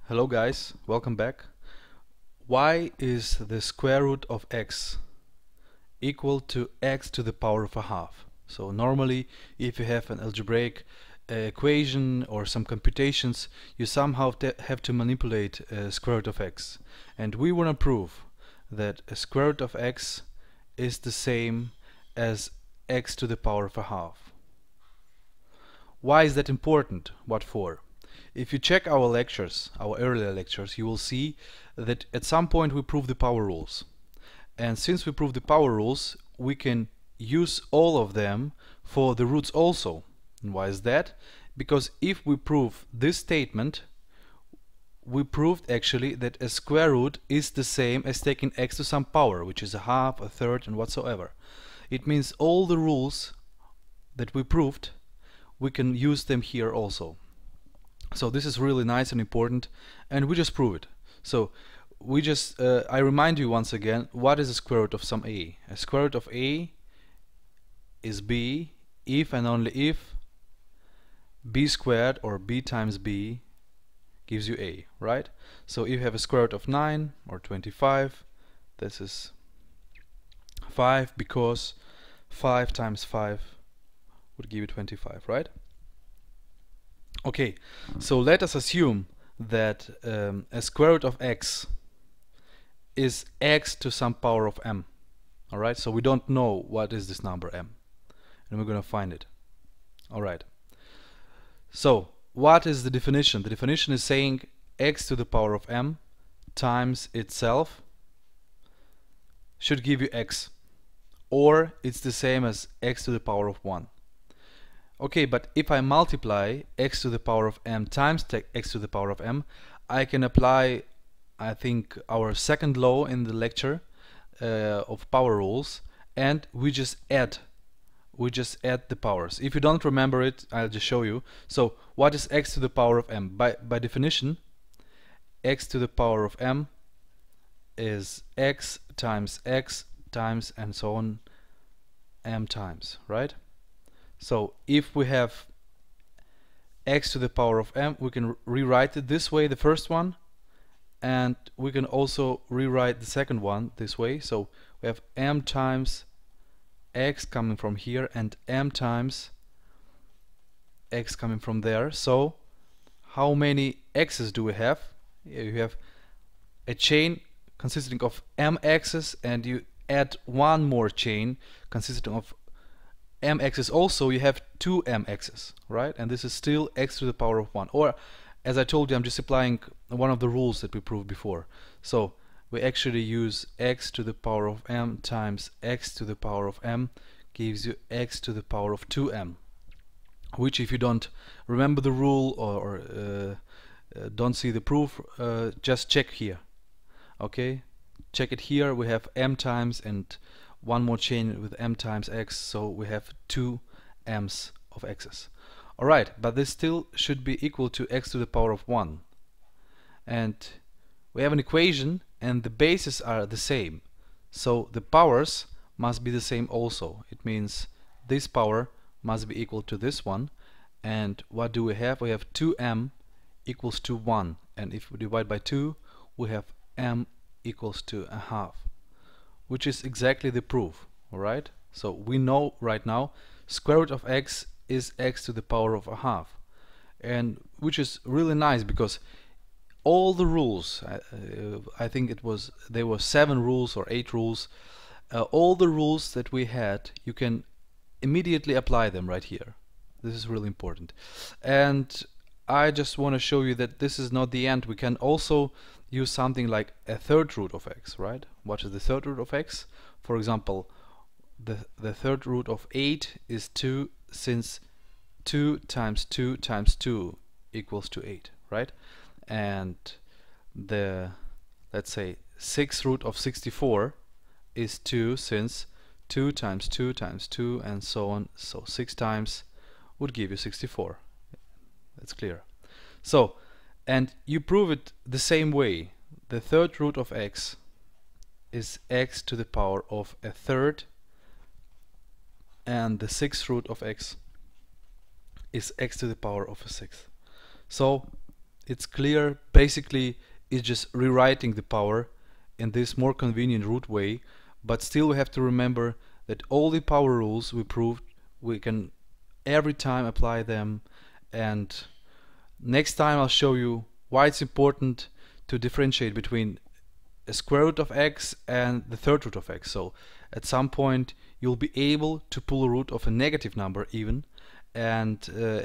Hello guys, welcome back. Why is the square root of x equal to x to the power of a half? So normally if you have an algebraic equation or some computations, you somehow have to manipulate a square root of x. And we want to prove that a square root of x is the same as x to the power of a half. Why is that important? What for? If you check our lectures, our earlier lectures, you will see that at some point we prove the power rules. And since we prove the power rules, we can use all of them for the roots also. And why is that? Because if we prove this statement, we proved actually that a square root is the same as taking x to some power, which is a half, a third, and whatsoever. It means all the rules that we proved, we can use them here also. So this is really nice and important, and we just prove it. So we just I remind you once again, what is the square root of some a? A square root of a is b if and only if b squared or b times b gives you a, right? So if you have a square root of 9 or 25, this is 5 because 5 times 5 would give you 25, right? Okay, so let us assume that a square root of x is x to some power of m. Alright, so we don't know what is this number m, and we're going to find it. Alright, so what is the definition? The definition is saying x to the power of m times itself should give you x, or it's the same as x to the power of 1. Okay, but if I multiply x to the power of m times x to the power of m, I can apply, I think, our second law in the lecture of power rules, and we just add the powers. If you don't remember it, I'll just show you. So what is x to the power of m? By definition, x to the power of m is x times and so on m times, right? So if we have x to the power of m, we can rewrite it this way, the first one, and we can also rewrite the second one this way. So we have m times x coming from here and m times x coming from there. So how many x's do we have? You have a chain consisting of m x's, and you add one more chain consisting of m x's also, you have 2 m x's, right? And this is still x to the power of 1. Or, as I told you, I'm just applying one of the rules that we proved before. So we actually use x to the power of m times x to the power of m gives you x to the power of 2m, which, if you don't remember the rule or don't see the proof, just check here. Okay, check it here. We have m times and one more chain with m times x, so we have 2 m's of x's. Alright, but this still should be equal to x to the power of 1. And we have an equation and the bases are the same, so the powers must be the same also. It means this power must be equal to this one, and what do we have? We have 2m equals to 1, and if we divide by 2, we have m equals to a half, which is exactly the proof. Alright, so we know right now square root of x is x to the power of a half, and which is really nice because all the rules, I think there were 7 rules or 8 rules, all the rules that we had, you can immediately apply them right here. This is really important. And I just want to show you that this is not the end. We can also use something like a third root of x, right? What is the third root of x? For example, the third root of 8 is 2, since 2 times 2 times 2 equals to 8, right? And the, let's say, sixth root of 64 is 2, since 2 times 2 times 2 and so on, so 6 times would give you 64. That's clear. So, and you prove it the same way. The third root of x is x to the power of a third, and the sixth root of x is x to the power of a sixth. So it's clear. Basically, it's just rewriting the power in this more convenient root way, but still we have to remember that all the power rules we proved, we can every time apply them. And next time I'll show you why it's important to differentiate between a square root of x and the third root of x. So at some point you'll be able to pull a root of a negative number even, and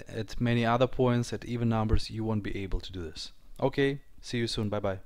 at many other points, at even numbers, you won't be able to do this. Okay, see you soon, bye bye.